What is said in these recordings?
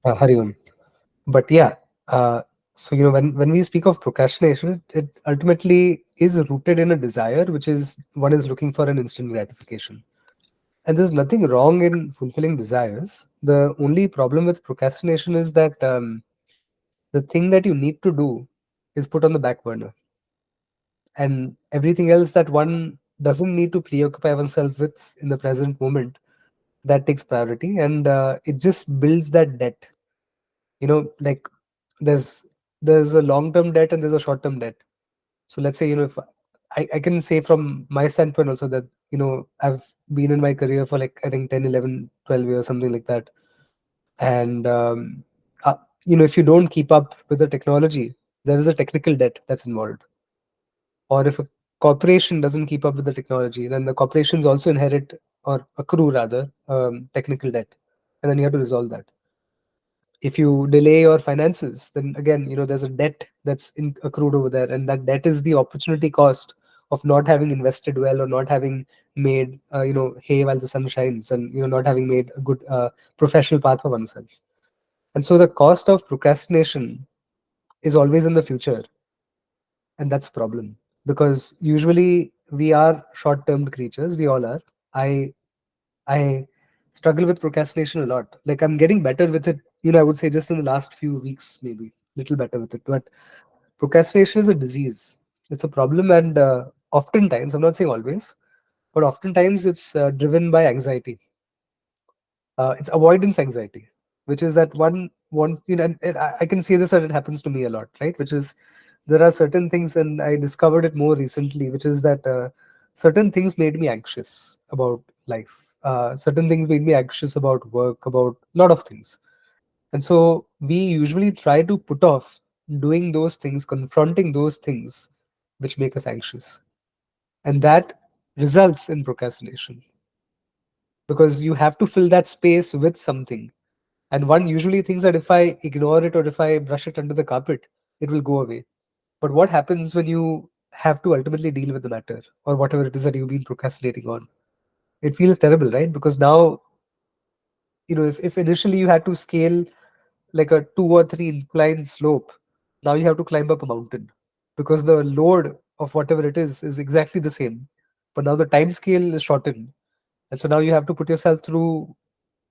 Hari Om. But yeah, so when we speak of procrastination, it ultimately is rooted in a desire, which is one is looking for an instant gratification. And there's nothing wrong in fulfilling desires. The only problem with procrastination is that the thing that you need to do is put on the back burner, and everything else that one doesn't need to preoccupy oneself with in the present moment, that takes priority, and it just builds that debt. Like there's there's a long term debt and there's a short term debt. So let's say, if I can say from my standpoint also that I've been in my career for like I think 10, 11, 12 years, something like that. And uh, if you don't keep up with the technology, there is a technical debt that's involved. Or if a corporation doesn't keep up with the technology, then the corporations also inherit, or accrue rather, technical debt, and then you have to resolve that. If you delay your finances, then again, there's a debt that's accrued over there, and that debt is the opportunity cost of not having invested well, or not having made hay while the sun shines, and not having made a good professional path for oneself. And so the cost of procrastination is always in the future, and that's a problem, because usually we are short-term creatures. We all are. I struggle with procrastination a lot. Like, I'm getting better with it, I would say just in the last few weeks, maybe little better with it. But procrastination is a disease. It's a problem, and oftentimes, I'm not saying always, but oftentimes it's driven by anxiety. It's avoidance anxiety, which is that one, and I can see this, and it happens to me a lot, right? Which is, there are certain things, and I discovered it more recently, which is that certain things made me anxious about life. Certain things made me anxious about work, about a lot of things. And so we usually try to put off doing those things, confronting those things which make us anxious. And that results in procrastination, because you have to fill that space with something. And one usually thinks that if I ignore it, or if I brush it under the carpet, it will go away. But what happens when you have to ultimately deal with the matter, or whatever it is that you've been procrastinating on? It feels terrible, right? Because now, if initially you had to scale like a 2 or 3 inclined slope, now you have to climb up a mountain, because the load of whatever it is exactly the same. But now the time scale is shortened. And so now you have to put yourself through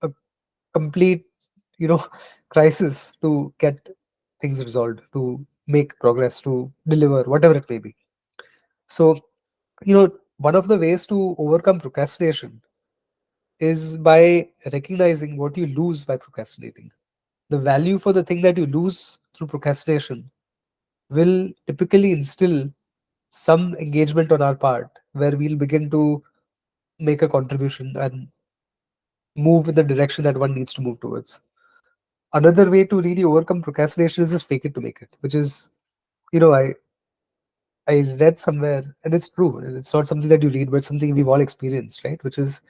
a complete, you know, crisis to get things resolved, to make progress, to deliver, whatever it may be. So, one of the ways to overcome procrastination is by recognizing what you lose by procrastinating. The value for the thing that you lose through procrastination will typically instill some engagement on our part, where we'll begin to make a contribution and move in the direction that one needs to move towards. Another way to really overcome procrastination is just fake it to make it, which is, you know, I I read somewhere, and it's true. It's not something that you read, but it's something we've all experienced, right? Which is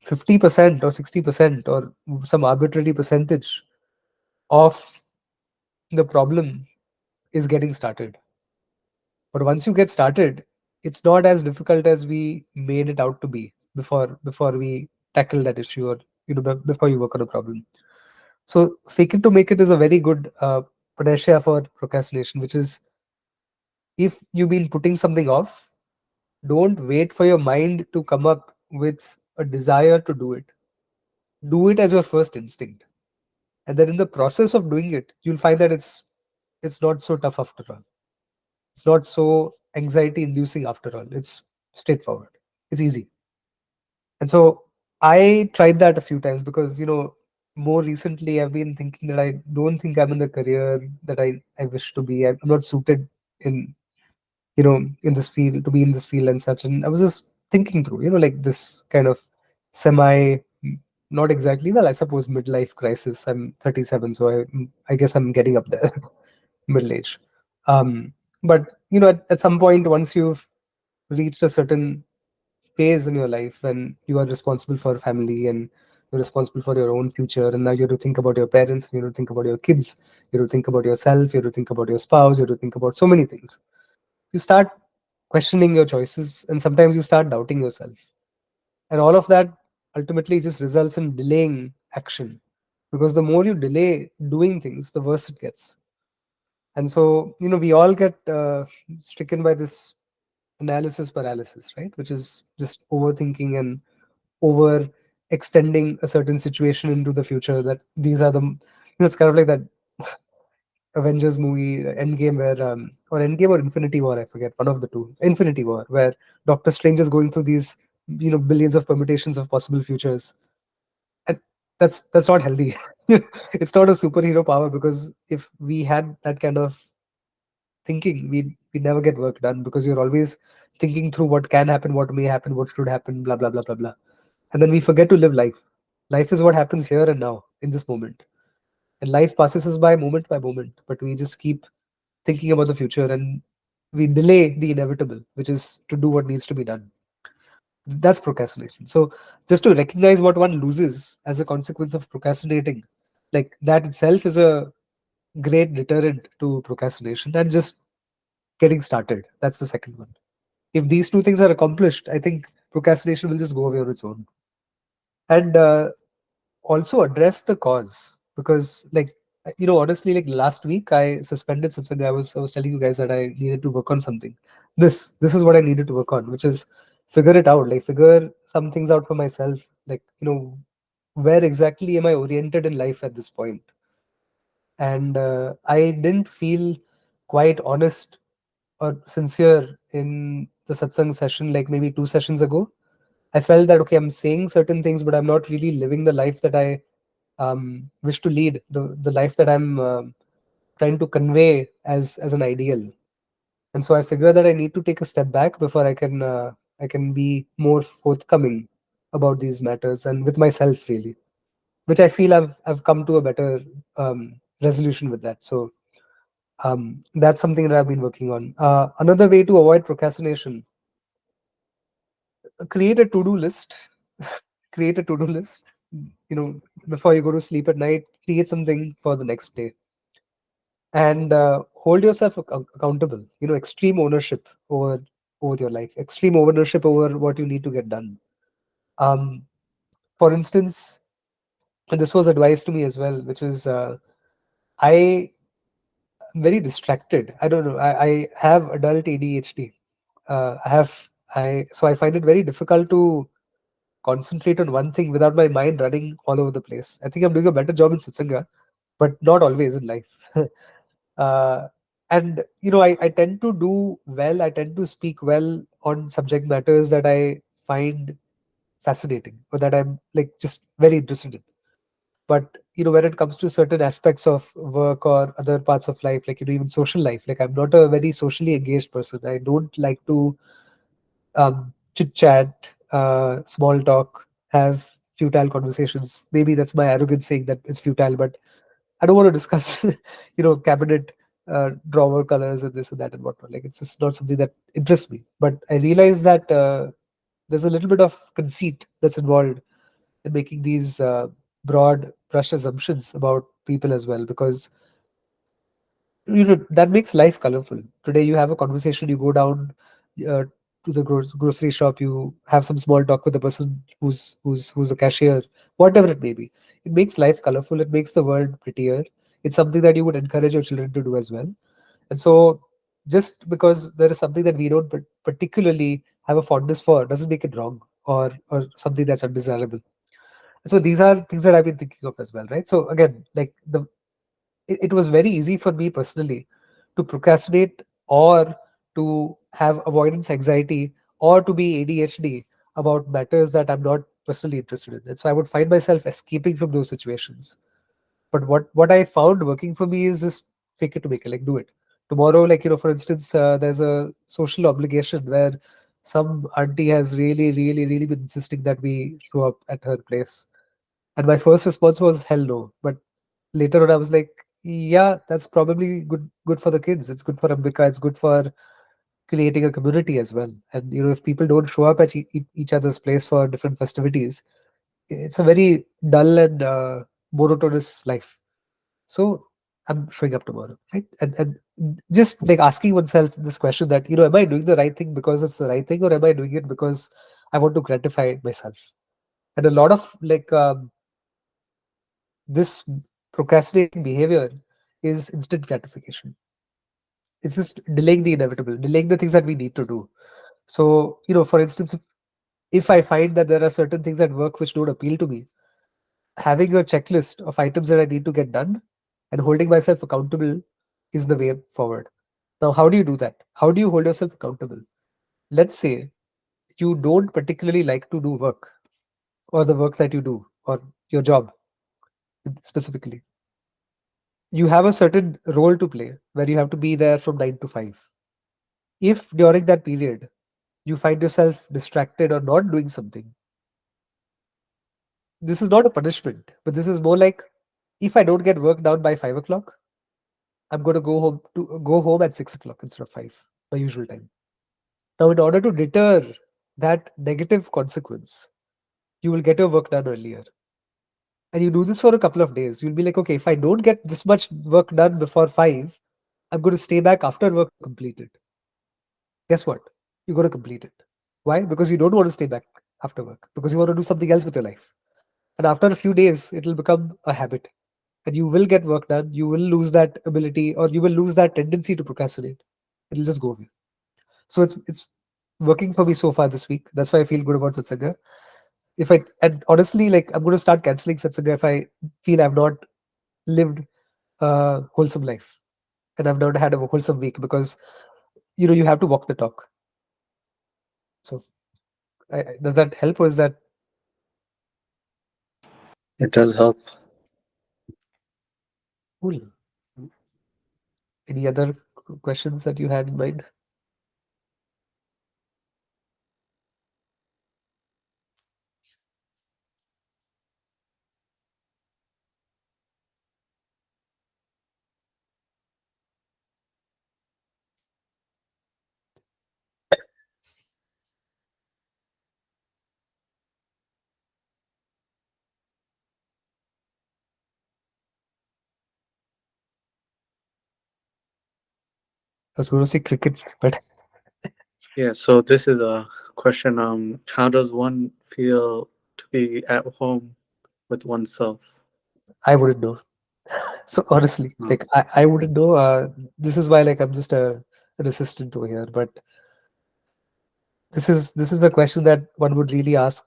50% or 60% or some arbitrary percentage of the problem is getting started. But once you get started, it's not as difficult as we made it out to be before we tackle that issue, or before you work on a problem. So fake it to make it is a very good panacea for procrastination, which is, if you've been putting something off, don't wait for your mind to come up with a desire to do it. Do it as your first instinct, and then in the process of doing it, you'll find that it's not so tough after all. It's not so anxiety inducing after all. It's straightforward. It's easy. And so I tried that a few times, because more recently I've been thinking that I don't think I'm in the career that I wish to be. I'm not suited in in this field, to be in this field and such. And I was just thinking through, like this kind of semi, not exactly, well, I suppose midlife crisis. I'm 37, so I guess I'm getting up there, middle age. Um, but at some point, once you've reached a certain phase in your life when you are responsible for family, and you're responsible for your own future, and now you have to think about your parents, you have to think about your kids, you have to think about yourself, you have to think about your spouse, you have to think about so many things. You start questioning your choices, and sometimes you start doubting yourself, and all of that ultimately just results in delaying action, because the more you delay doing things, the worse it gets. And so, we all get stricken by this analysis paralysis, right? Which is just overthinking and over extending a certain situation into the future. That these are it's kind of like that Avengers movie, Endgame, where or Endgame or Infinity War, I forget, one of the two, Infinity War, where Doctor Strange is going through these, billions of permutations of possible futures, and that's not healthy. It's not a superhero power, because if we had that kind of thinking, we never get work done, because you're always thinking through what can happen, what may happen, what should happen, blah blah blah blah blah, and then we forget to live life. Life is what happens here and now in this moment, and life passes us by moment, but we just keep thinking about the future, and we delay the inevitable, which is to do what needs to be done. That's procrastination. So just to recognize what one loses as a consequence of procrastinating, like that itself is a great deterrent to procrastination. And just getting started, that's the second one. If these two things are accomplished, I think procrastination will just go away on its own. And also address the cause, because like, honestly, like last week I suspended satsang. I was telling you guys that I needed to work on something. This is what I needed to work on, which is figure it out, like figure some things out for myself, like, where exactly am I oriented in life at this point. And I didn't feel quite honest or sincere in the satsang session, like maybe 2 sessions ago. I felt that, okay, I'm saying certain things, but I'm not really living the life that I wish to lead, the life that I'm trying to convey as an ideal. And so I figure that I need to take a step back before I can be more forthcoming about these matters, and with myself, really, which I feel I've come to a better resolution with that. So that's something that I've been working on. Another way to avoid procrastination: create a to-do list. Create a to-do list. You know, before you go to sleep at night, create something for the next day, and hold yourself accountable. Extreme ownership over your life, extreme ownership over what you need to get done. Um, for instance, and this was advice to me as well, which is I am very distracted. I don't know. I have adult ADHD. I find it very difficult to concentrate on one thing without my mind running all over the place. I think I'm doing a better job in Satsanga, but not always in life. uh, and I tend to do well. I tend to speak well on subject matters that I find fascinating, or that I'm like just very interested in. But when it comes to certain aspects of work or other parts of life, like even social life, like I'm not a very socially engaged person. I don't like to chit chat, small talk, have futile conversations. Maybe that's my arrogance saying that it's futile, but I don't want to discuss, cabinet drawer colors and this and that and whatnot. Like it's just not something that interests me. But I realize that there's a little bit of conceit that's involved in making these broad brush assumptions about people as well, because that makes life colorful. Today you have a conversation, you go down uh, to the grocery shop, you have some small talk with the person who's a cashier, whatever it may be. It makes life colorful, it makes the world prettier. It's something that you would encourage your children to do as well. And so just because there is something that we don't particularly have a fondness for doesn't make it wrong, or something that's undesirable. So these are things that I've been thinking of as well, right? So again, like it was very easy for me personally to procrastinate, or to have avoidance anxiety, or to be ADHD about matters that I'm not personally interested in. And so I would find myself escaping from those situations. But what I found working for me is just fake it to make it, like do it. Tomorrow, like, for instance, there's a social obligation where some auntie has really, really, really been insisting that we show up at her place. And my first response was hell no. But later on I was like, yeah, that's probably good for the kids. It's good for Ambika. It's good for creating a community as well. And if people don't show up at each other's place for different festivities, it's a very dull and monotonous life. So I'm showing up tomorrow, right? And just like asking oneself this question that, am I doing the right thing because it's the right thing, or am I doing it because I want to gratify myself? And a lot of like this procrastinating behavior is instant gratification. It's just delaying the inevitable, delaying the things that we need to do. So, for instance, if I find that there are certain things at work which don't appeal to me, having a checklist of items that I need to get done and holding myself accountable is the way forward. Now, how do you do that? How do you hold yourself accountable? Let's say you don't particularly like to do work, or the work that you do, or your job specifically. You have a certain role to play where you have to be there from 9 to 5. If during that period you find yourself distracted or not doing something, this is not a punishment, but this is more like, if I don't get work done by 5 o'clock, I'm going to go home at 6 o'clock instead of 5, my usual time. Now, in order to deter that negative consequence, you will get your work done earlier. And you do this for a couple of days. You'll be like, okay, if I don't get this much work done before 5, I'm going to stay back after work completed. Guess what? You're going to complete it. Why? Because you don't want to stay back after work, because you want to do something else with your life. And after a few days, it'll become a habit. And you will get work done. You will lose that ability, or you will lose that tendency to procrastinate. It'll just go away. So it's working for me so far this week. That's why I feel good about Satsanga. If I and honestly, like, I'm going to start canceling Satsanga if I feel I've not lived a wholesome life and I've not had a wholesome week, because you have to walk the talk. So does that help, or is that It does help. cool? Any other questions that you had in mind? I was going to say crickets, but Yeah, so this is a question. How does one feel to be at home with oneself? I wouldn't know. So honestly, Oh. like, I wouldn't know. This is why, like, I'm just an assistant over here. But this is the question that one would really ask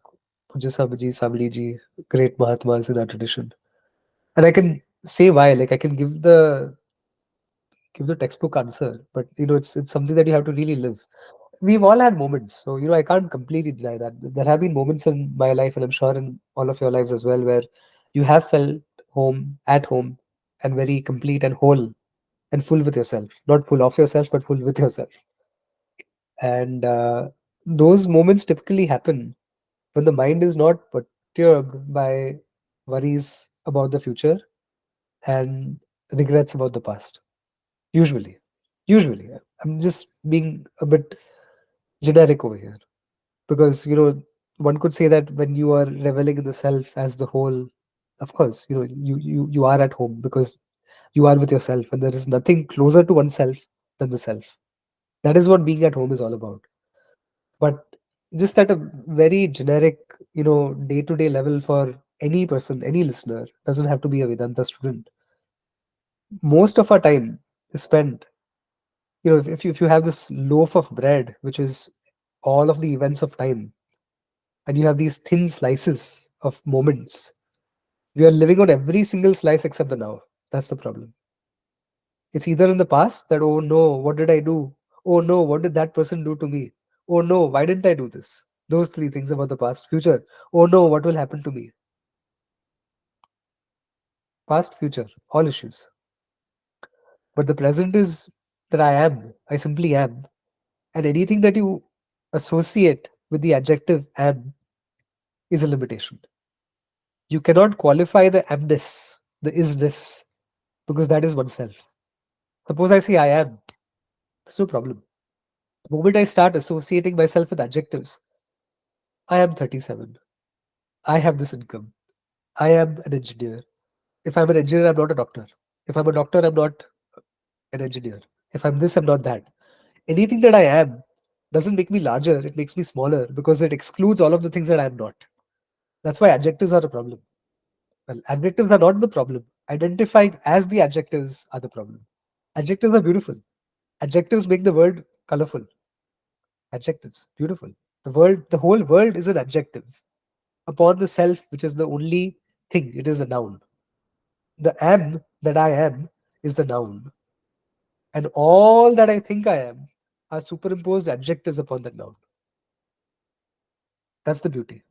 Pujya Swamiji's family ji, great Mahatmas in our tradition. And I can say why. Like, I can give the textbook answer, but it's something that you have to really live. We've all had moments, so I can't completely deny that. There have been moments in my life, and I'm sure in all of your lives as well, where you have felt at home, and very complete and whole and full with yourself. Not full of yourself, but full with yourself. And those moments typically happen when the mind is not perturbed by worries about the future and regrets about the past. Usually, usually, I'm just being a bit generic over here, because one could say that when you are reveling in the self as the whole, of course, you are at home, because you are with yourself, and there is nothing closer to oneself than the self. That is what being at home is all about. But just at a very generic, day to day level, for any person, any listener, doesn't have to be a Vedanta student. Most of our time is spent, if you have this loaf of bread, which is all of the events of time, and you have these thin slices of moments, we are living on every single slice except the now. That's the problem. It's either in the past that, oh no, what did I do? Oh no, what did that person do to me? Oh no, why didn't I do this? Those three things about the past. Future, oh no, what will happen to me? Past, future, all issues. But the present is that I simply am. And anything that you associate with the adjective am is a limitation. You cannot qualify the amness, the isness, because that is oneself. Suppose I say I am, there's no problem. The moment I start associating myself with adjectives, I am 37. I have this income. I am an engineer. If I'm an engineer, I'm not a doctor. If I'm a doctor, I'm not an engineer. If I'm this, I'm not that. Anything that I am doesn't make me larger, it makes me smaller, because it excludes all of the things that I'm not. That's why adjectives are a problem. Well, adjectives are not the problem. Identifying as the adjectives are the problem. Adjectives are beautiful. Adjectives make the world colorful. Adjectives, beautiful. The whole world is an adjective upon the self, which is the only thing. It is a noun. The am that I am is the noun, and all that I think I am are superimposed adjectives upon that noun. That's the beauty.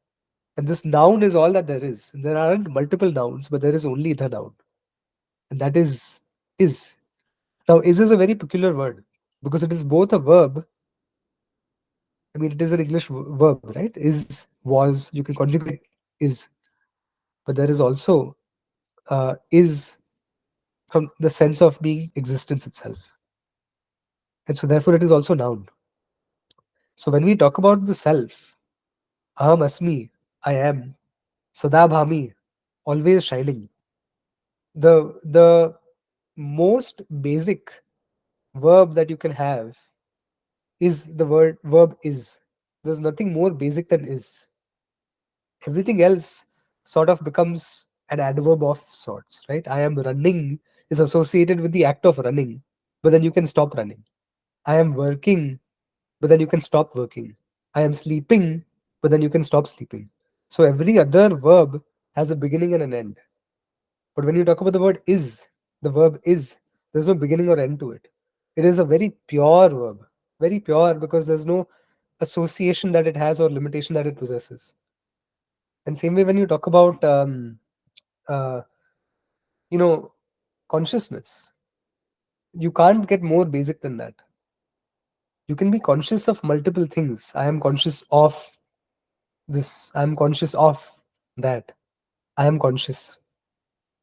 And this noun is all that there is. There aren't multiple nouns, but there is only the noun, and that is is. Now, is a very peculiar word because it is both a verb. I mean, it is an English verb, right? Is, was. You can conjugate is, but there is also is from the sense of being existence itself, and so therefore it is also noun. So when we talk about the self, aham asmi, I am, sada bhami, always shining. The most basic verb that you can have is the word verb is. There's nothing more basic than is. Everything else sort of becomes an adverb of sorts, right? I am running is associated with the act of running, but then you can stop running. I am working, but then you can stop working. I am sleeping, but then you can stop sleeping. So every other verb has a beginning and an end. But when you talk about the word is, the verb is, there's no beginning or end to it. It is a very pure verb, very pure because there's no association that it has or limitation that it possesses. And same way when you talk about, uh, you know, consciousness, you can't get more basic than that. You can be conscious of multiple things. I am conscious of this. I am conscious of that. I am conscious.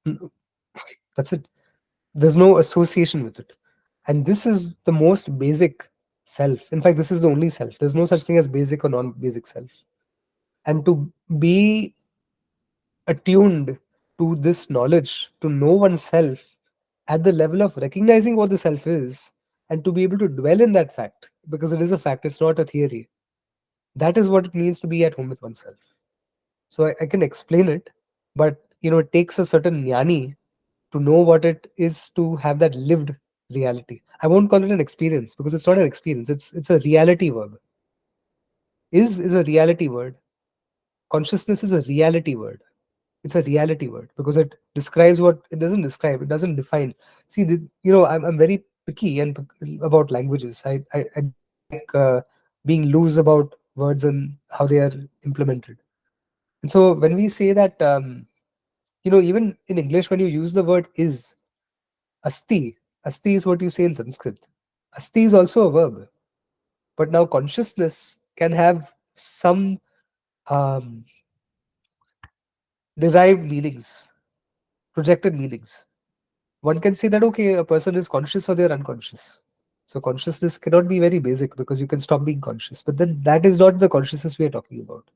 That's it. There's no association with it. And this is the most basic self. In fact, this is the only self. There's no such thing as basic or non basic self. And to be attuned to this knowledge, to know oneself at the level of recognizing what the self is, and to be able to dwell in that fact, because it is a fact, it's not a theory. That is what it means to be at home with oneself. So I can explain it, but it takes a certain jnani to know what it is to have that lived reality. I won't call it an experience because it's not an experience. It's a reality verb. Is a reality word. Consciousness is a reality word. It's a reality word because it describes what it doesn't describe. It doesn't define. See, I'm very picky and about languages. I don't like being loose about words and how they are implemented. And so when we say that, even in English, when you use the word is, asti, asti is what you say in Sanskrit. Asti is also a verb. But now consciousness can have some um, derived meanings, projected meanings. One can say that, okay, a person is conscious or they're unconscious. So consciousness cannot be very basic because you can stop being conscious. But then that is not the consciousness we are talking about.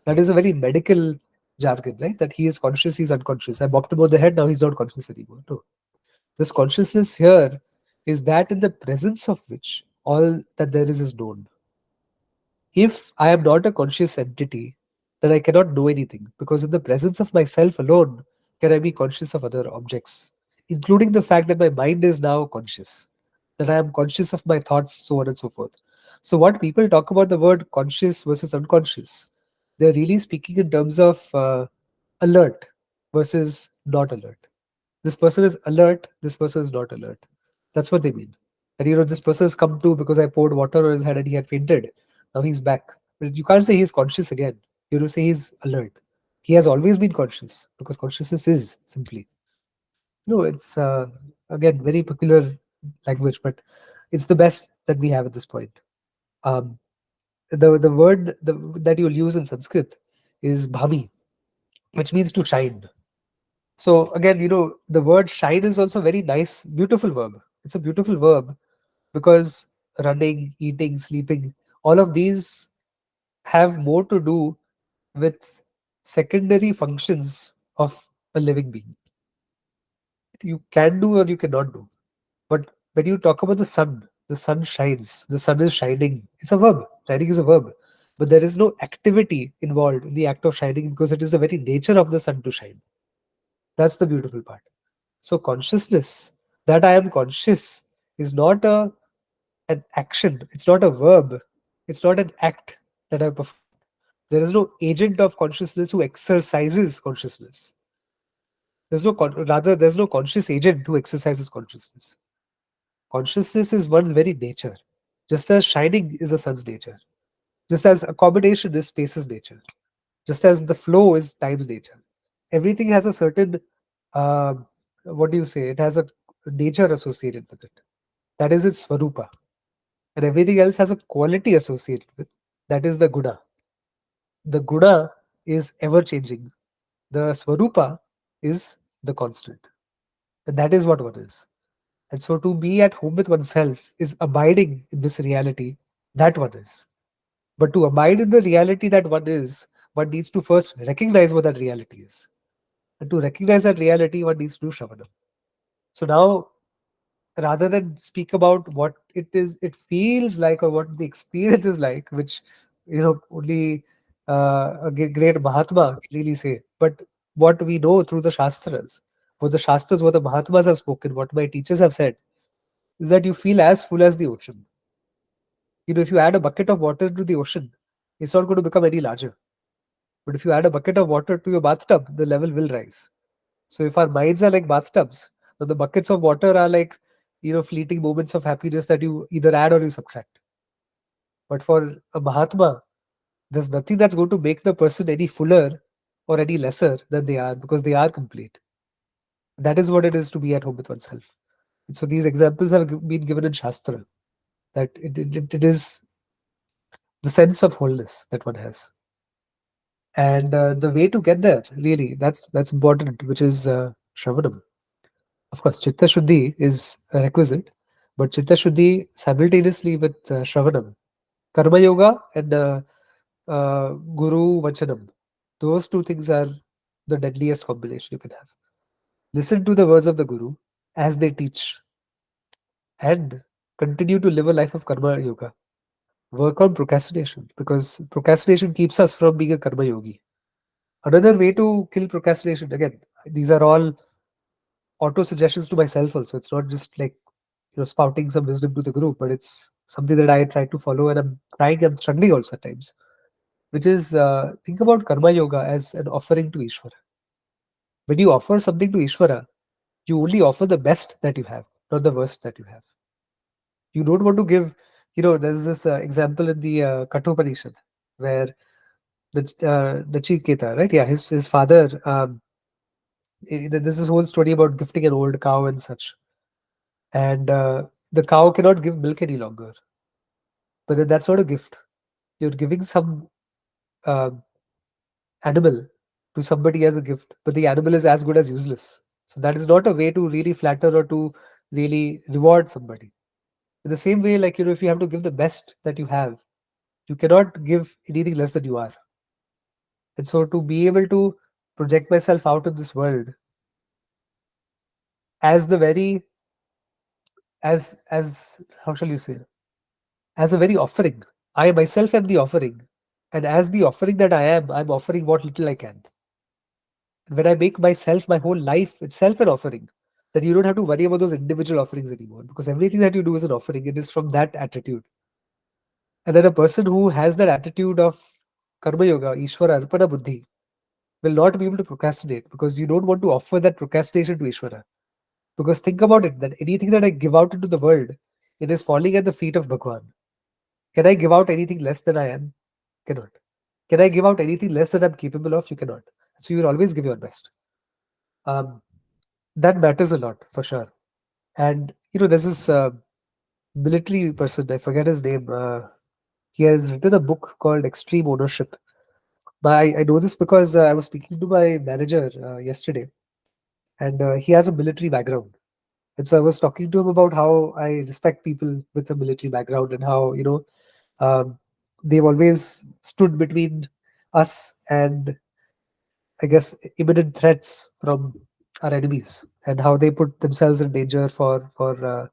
That is a very medical jargon, right? That he is conscious, he's unconscious. I bopped him on the head, now he's not conscious anymore. No. This consciousness here is that in the presence of which all that there is known. If I am not a conscious entity, then I cannot know anything because in the presence of myself alone can I be conscious of other objects, including the fact that my mind is now conscious, that I am conscious of my thoughts, so on and so forth. So, what people talk about the word conscious versus unconscious, they're really speaking in terms of alert versus not alert. This person is alert, this person is not alert. That's what they mean. And this person has come to because I poured water on his head and he had fainted. Now he's back. But you can't say he's conscious again. You have to say he's alert. He has always been conscious because consciousness is simply. No, it's again very peculiar language, but it's the best that we have at this point. Um, the word that you'll use in Sanskrit is bhami, which means to shine. So again, the word shine is also very nice, beautiful verb. It's a beautiful verb because running, eating, sleeping, all of these have more to do with secondary functions of a living being. You can do or you cannot do. But when you talk about the sun shines, the sun is shining. It's a verb. Shining is a verb. But there is no activity involved in the act of shining because it is the very nature of the sun to shine. That's the beautiful part. So consciousness, that I am conscious, is not an action. It's not a verb. It's not an act that I perform. There is no agent of consciousness who exercises consciousness. Rather, there's no conscious agent who exercises consciousness. Consciousness is one's very nature, just as shining is the sun's nature, just as accommodation is space's nature, just as the flow is time's nature. Everything has a certain, uh, what do you say? It has a nature associated with it. That is its swarupa. And everything else has a quality associated with. That is the guna. The guna is ever changing. The swarupa is the constant. And that is what one is. And so to be at home with oneself is abiding in this reality that one is. But to abide in the reality that one is, one needs to first recognize what that reality is. And to recognize that reality, one needs to do Shravanam. So now, rather than speak about what it feels like or what the experience is like, which only great Mahatma can really say, but what we know through the Shastras, what the Mahatmas have spoken, what my teachers have said, is that you feel as full as the ocean. If you add a bucket of water to the ocean, it's not going to become any larger. But if you add a bucket of water to your bathtub, the level will rise. So if our minds are like bathtubs, then the buckets of water are like, fleeting moments of happiness that you either add or you subtract. But for a Mahatma, there's nothing that's going to make the person any fuller or any lesser than they are, because they are complete. That is what it is to be at home with oneself. And so these examples have been given in Shastra, that it is the sense of wholeness that one has. And the way to get there, really, that's important, which is Shravanam. Of course, Chitta Shuddhi is a requisite, but Chitta Shuddhi simultaneously with Shravanam, Karma Yoga and Guru Vachanam. Those two things are the deadliest combination you can have. Listen to the words of the Guru as they teach and continue to live a life of Karma Yoga. Work on procrastination, because procrastination keeps us from being a Karma Yogi. Another way to kill procrastination, again, these are all auto suggestions to myself also. It's not just like spouting some wisdom to the group, but it's something that I try to follow, and I'm struggling also at times, which is think about Karma Yoga as an offering to Ishvara. When you offer something to Ishvara, you only offer the best that you have, not the worst that you have. You don't want to give, there's this example in the Kathopanishad where the Chiketa, right? Yeah, his father, this is whole story about gifting an old cow and such. And the cow cannot give milk any longer. But then that's not a gift. You're giving some uh, animal to somebody as a gift, but the animal is as good as useless. So that is not a way to really flatter or to really reward somebody. In the same way, like, if you have to give the best that you have, you cannot give anything less than you are. And so to be able to project myself out of this world as the very, as how shall you say, as a very offering. I myself am the offering. And as the offering that I am, I'm offering what little I can. When I make myself, my whole life itself an offering, then you don't have to worry about those individual offerings anymore, because everything that you do is an offering. It is from that attitude. And then a person who has that attitude of Karma Yoga, Ishvara, Arpana Buddhi, will not be able to procrastinate, because you don't want to offer that procrastination to Ishvara. Because think about it, that anything that I give out into the world, it is falling at the feet of Bhagwan. Can I give out anything less than I am? Cannot. Can I give out anything less than I'm capable of? You cannot. So you will always give your best. Um, that matters a lot for sure. And there's this military person, I forget his name. He has written a book called Extreme Ownership. But I know this because I was speaking to my manager yesterday, and he has a military background. And so I was talking to him about how I respect people with a military background, and how um, they've always stood between us and, I guess, imminent threats from our enemies, and how they put themselves in danger for the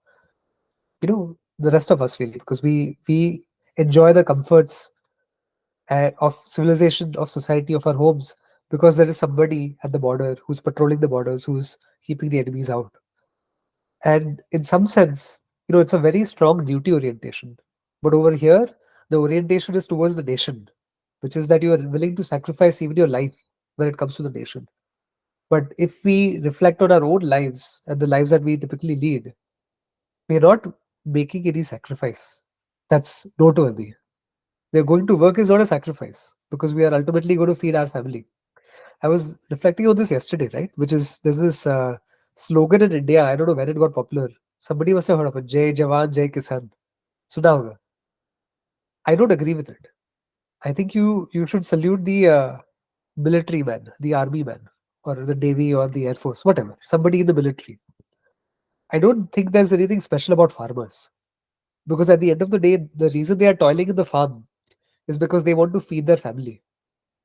rest of us, really, because we enjoy the comforts of civilization, of society, of our homes, because there is somebody at the border who's patrolling the borders, who's keeping the enemies out. And in some sense, it's a very strong duty orientation. But over here, the orientation is towards the nation, which is that you are willing to sacrifice even your life when it comes to the nation. But if we reflect on our own lives and the lives that we typically lead, we are not making any sacrifice. That's noteworthy. We are going to work is not a sacrifice because we are ultimately going to feed our family. I was reflecting on this yesterday, right? Which is there's this slogan in India. I don't know when it got popular. Somebody must have heard of it. Jai Jawan, Jai Kisan. Suna hoga. I don't agree with it. I think you should salute the military man, the army man, or the navy or the air force, whatever. Somebody in the military. I don't think there's anything special about farmers because at the end of the day, the reason they are toiling in the farm is because they want to feed their family.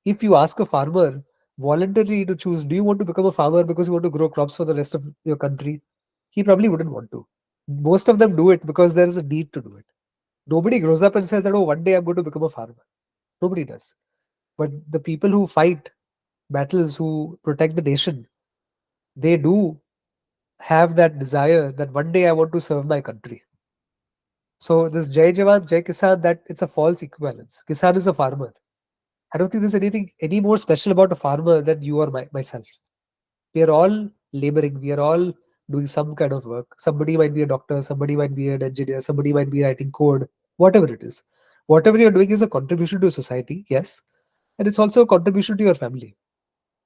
If you ask a farmer voluntarily to choose, do you want to become a farmer because you want to grow crops for the rest of your country? He probably wouldn't want to. Most of them do it because there is a need to do it. Nobody grows up and says that, oh, one day I'm going to become a farmer. Nobody does. But the people who fight battles, who protect the nation, they do have that desire that one day I want to serve my country. So this Jai Jawan, Jai Kisan, that it's a false equivalence. Kisan is a farmer. I don't think there's anything any more special about a farmer than you or myself. We are all laboring. We are all doing some kind of work. Somebody might be a doctor. Somebody might be an engineer. Somebody might be writing code. Whatever it is, whatever you're doing is a contribution to society. Yes, and it's also a contribution to your family.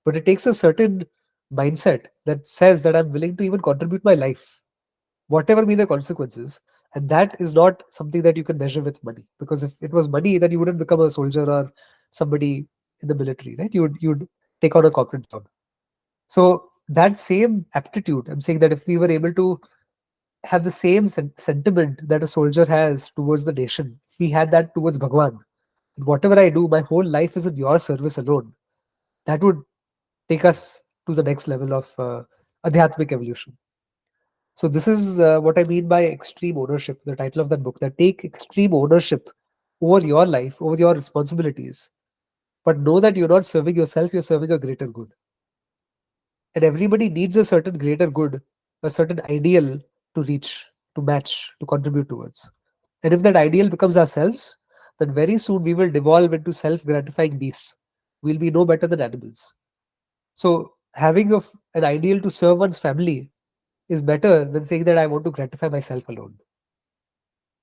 But it takes a certain mindset that says that I'm willing to even contribute my life, whatever be the consequences. And that is not something that you can measure with money. Because if it was money, then you wouldn't become a soldier or somebody in the military, right? You'd take on a corporate job. So that same aptitude, I'm saying that if we were able to have the same sentiment that a soldier has towards the nation, if we had that towards Bhagwan, whatever I do, my whole life is in your service alone, that would take us to the next level of adhyatmic evolution. So this is what I mean by extreme ownership, the title of that book, that take extreme ownership over your life, over your responsibilities, but know that you're not serving yourself, you're serving a greater good. And everybody needs a certain greater good, a certain ideal to reach, to match, to contribute towards. And if that ideal becomes ourselves, then very soon we will devolve into self-gratifying beasts. We'll be no better than animals. So having an ideal to serve one's family is better than saying that I want to gratify myself alone.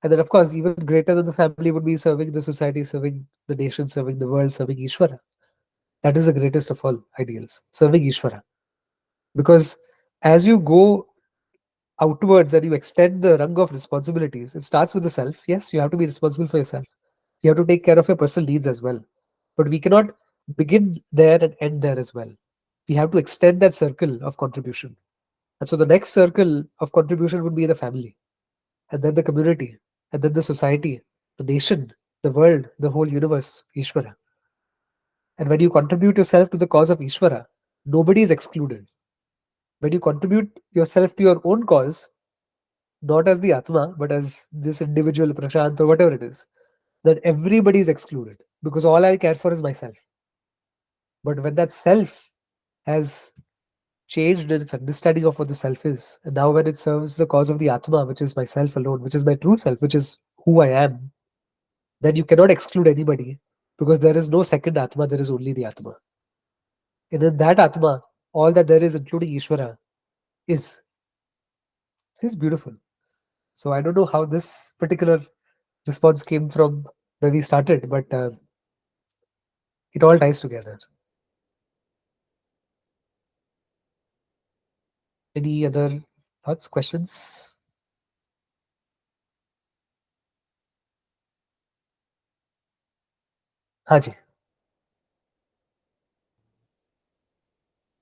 And then, of course, even greater than the family would be serving the society, serving the nation, serving the world, serving Ishvara. That is the greatest of all ideals, serving Ishvara. Because as you go outwards and you extend the rung of responsibilities, it starts with the self. Yes, you have to be responsible for yourself. You have to take care of your personal needs as well. But we cannot begin there and end there as well. We have to extend that circle of contribution. And so the next circle of contribution would be the family, and then the community, and then the society, the nation, the world, the whole universe, Ishvara. And when you contribute yourself to the cause of Ishvara, nobody is excluded. When you contribute yourself to your own cause, not as the Atma, but as this individual, Prashant, or whatever it is, then everybody is excluded because all I care for is myself. But when that self has changed in its understanding of what the self is, and now when it serves the cause of the Atma, which is myself alone, which is my true self, which is who I am, then you cannot exclude anybody because there is no second Atma, there is only the Atma. And in that Atma, all that there is, including Ishvara, is. This is beautiful. So I don't know how this particular response came from where we started, but it all ties together. Any other thoughts, questions? Haji.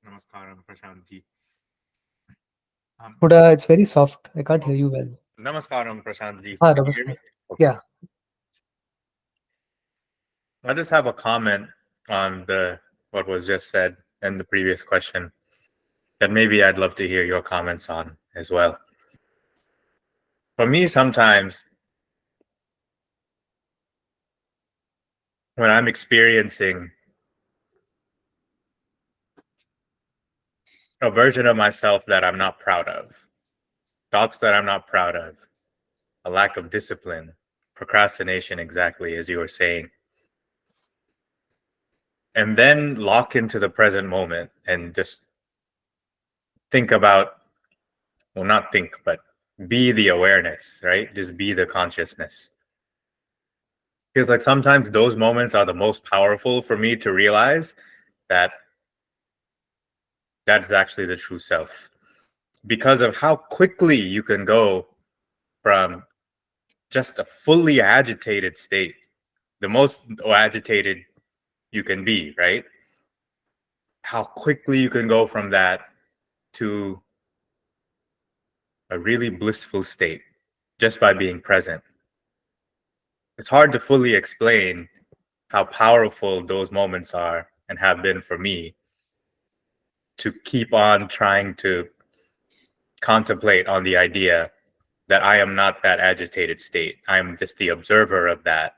Namaskaram, Prashant ji. Huda, it's very soft. I can't hear you well. Namaskaram, Prashant ji. Ah, Can you hear me? namaskar. Yeah. I just have a comment on what was just said and the previous question that maybe I'd love to hear your comments on as well. For me, sometimes when I'm experiencing a version of myself that I'm not proud of, thoughts that I'm not proud of, a lack of discipline, procrastination, exactly as you were saying. And then lock into the present moment and just think about, well, not think, but be the awareness, right? Just be the consciousness. Feels like sometimes those moments are the most powerful for me to realize that that's actually the true self, because of how quickly you can go from just a fully agitated state, the most agitated you can be, right? How quickly you can go from that to a really blissful state just by being present. It's hard to fully explain how powerful those moments are and have been for me to keep on trying to contemplate on the idea that I am not that agitated state. I'm just the observer of that.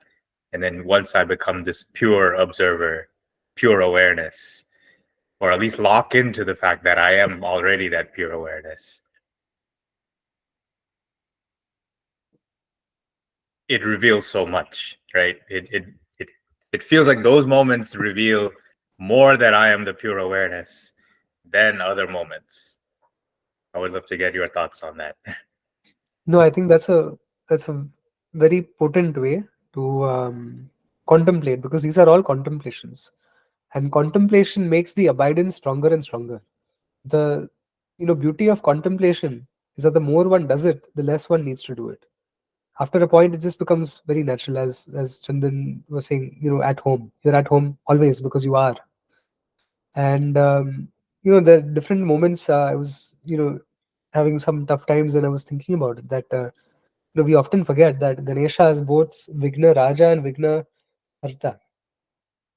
And then once I become this pure observer, pure awareness, or at least lock into the fact that I am already that pure awareness, it reveals so much, right? It feels like those moments reveal more that I am the pure awareness than other moments. I would love to get your thoughts on that. No, I think that's a very potent way to contemplate, because these are all contemplations, and contemplation makes the abidance stronger and stronger. The beauty of contemplation is that the more one does it, the less one needs to do it. After a point, it just becomes very natural, as Chandan was saying. At home, you're at home always because you are. And there are different moments. I was having some tough times, and I was thinking about it, that we often forget that Ganesha is both Vigna Raja and Vigna Harta.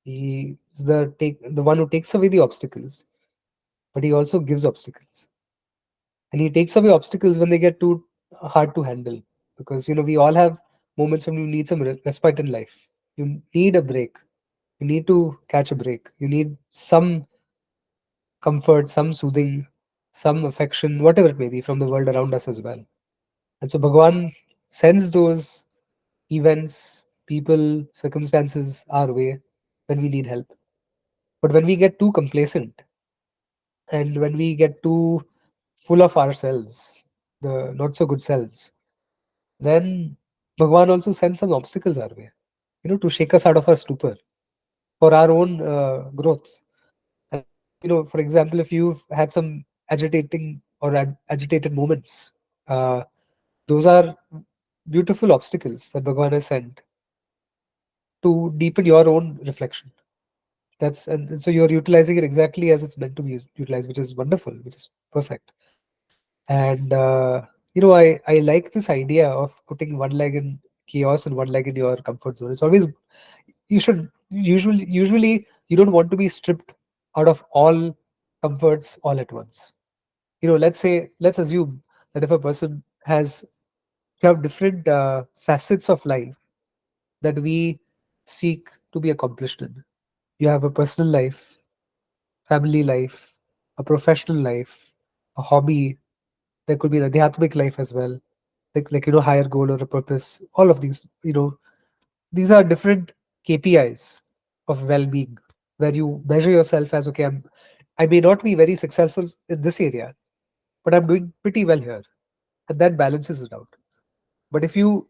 He is the one who takes away the obstacles, but he also gives obstacles. And he takes away obstacles when they get too hard to handle, because we all have moments when you need some respite in life. You need a break. You need to catch a break. You need some comfort, some soothing, some affection, whatever it may be, from the world around us as well. And so Bhagwan sends those events, people, circumstances our way when we need help. But when we get too complacent, and when we get too full of ourselves, the not so good selves, then Bhagwan also sends some obstacles our way, to shake us out of our stupor for our own growth. And, for example, if you've had some agitating or agitated moments, those are beautiful obstacles that Bhagwan has sent to deepen your own reflection. And so you're utilizing it exactly as it's meant to be utilized, which is wonderful, which is perfect. And I like this idea of putting one leg in chaos and one leg in your comfort zone. It's always, you should usually you don't want to be stripped out of all comforts all at once. Let's assume that if a person you have different facets of life that we seek to be accomplished in. You have a personal life, family life, a professional life, a hobby. There could be an adhyatmic life as well, like higher goal or a purpose. All of these, these are different KPIs of well-being, where you measure yourself as, okay, I may not be very successful in this area, but I'm doing pretty well here, and that balances it out. But if you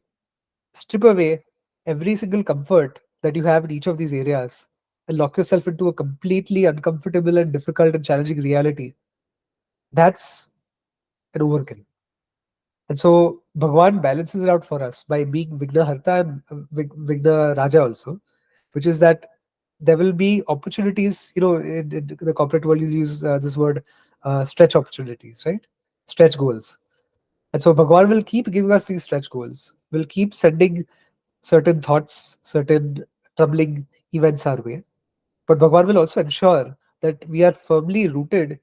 strip away every single comfort that you have in each of these areas and lock yourself into a completely uncomfortable and difficult and challenging reality, that's an overkill. And so Bhagwan balances it out for us by being Vigna Harta and Vigna Raja also, which is that there will be opportunities. In the corporate world, you use this word, stretch opportunities, right? Stretch goals. And so Bhagwan will keep giving us these stretch goals, will keep sending certain thoughts, certain troubling events our way. But Bhagwan will also ensure that we are firmly rooted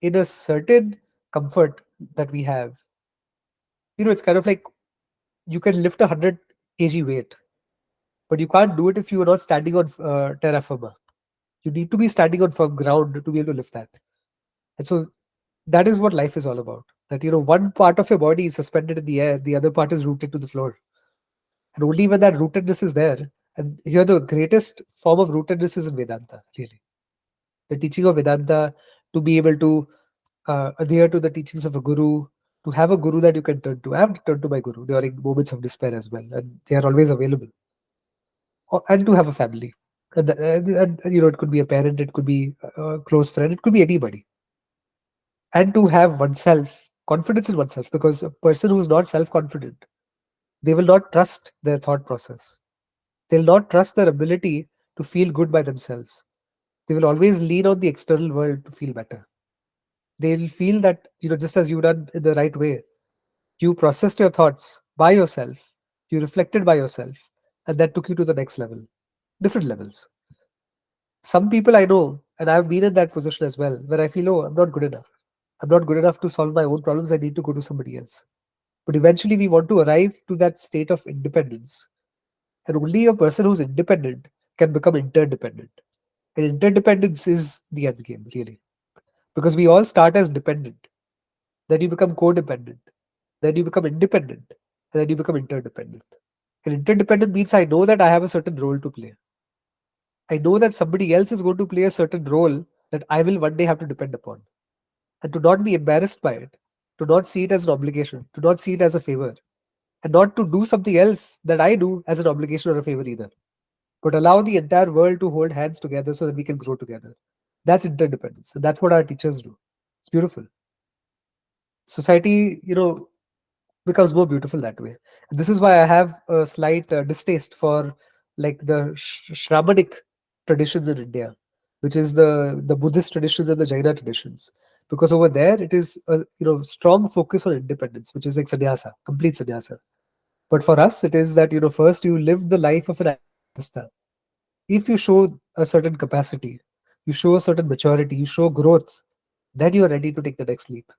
in a certain comfort that we have. It's kind of like you can lift 100 kg weight, but you can't do it if you are not standing on terra firma. You need to be standing on firm ground to be able to lift that. And so that is what life is all about. That, one part of your body is suspended in the air, the other part is rooted to the floor. And only when that rootedness is there, and here the greatest form of rootedness is in Vedanta, really. The teaching of Vedanta, to be able to adhere to the teachings of a guru, to have a guru that you can turn to. I have turned to my guru during moments of despair as well, and they are always available. And to have a family. And, it could be a parent, it could be a close friend, it could be anybody. And to have oneself, confidence in oneself, because a person who is not self-confident, they will not trust their thought process. They'll not trust their ability to feel good by themselves. They will always lean on the external world to feel better. They'll feel that, just as you've done in the right way, you processed your thoughts by yourself, you reflected by yourself, and that took you to the next level, different levels. Some people I know, and I've been in that position as well, where I feel, oh, I'm not good enough. I'm not good enough to solve my own problems. I need to go to somebody else. But eventually, we want to arrive to that state of independence. And only a person who's independent can become interdependent. And interdependence is the end game, really. Because we all start as dependent. Then you become codependent. Then you become independent. And then you become interdependent. And interdependent means I know that I have a certain role to play. I know that somebody else is going to play a certain role that I will one day have to depend upon. And to not be embarrassed by it, to not see it as an obligation, to not see it as a favor, and not to do something else that I do as an obligation or a favor either, but allow the entire world to hold hands together so that we can grow together. That's interdependence. And that's what our teachers do. It's beautiful. Society, becomes more beautiful that way. And this is why I have a slight distaste for like the Shramanic traditions in India, which is the Buddhist traditions and the Jaina traditions. Because over there it is a strong focus on independence, which is like sannyasa, complete sannyasa. But for us, it is that first you live the life of an artista. If you show a certain capacity, you show a certain maturity, you show growth, then you are ready to take the next leap,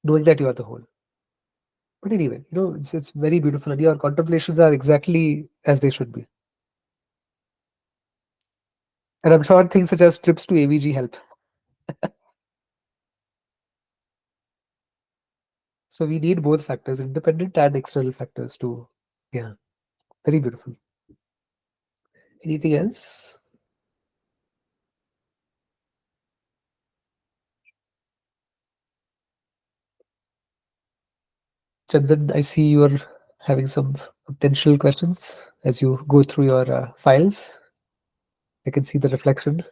knowing that you are the whole. But anyway, it's very beautiful, and your contemplations are exactly as they should be. And I'm sure things such as trips to AVG help. So we need both factors, independent and external factors, to, yeah, very beautiful. Anything else? Chandan, I see you are having some potential questions as you go through your files. I can see the reflection.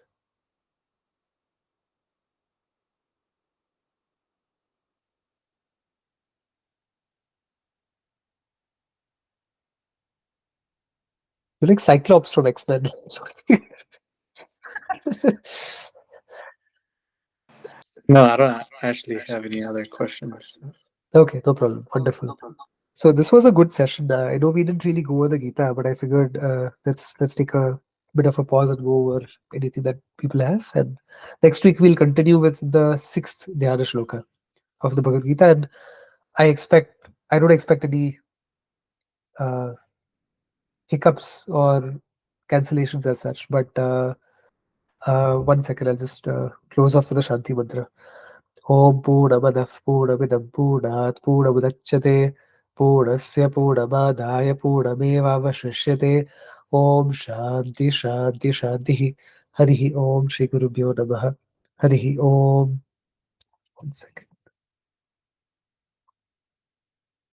You're like Cyclops from X-Men. No, I don't actually have any other questions. Okay, no problem. Wonderful. So this was a good session. I know we didn't really go over the Gita, but I figured let's take a bit of a pause and go over anything that people have. And next week we'll continue with the 6th Dhyana Shloka of the Bhagavad Gita. And I don't expect any hiccups or cancellations as such. But 1 second, I'll just close off with the Shanti Mantra. Om Purnamadav Purnamidam Purnat Purnamudachyate Purnasya Purnamadaya Purnamevavashishyate Om Shanti Shanti Shanti Harihi Om Shri Gurubhyo Namaha Harihi Om. 1 second.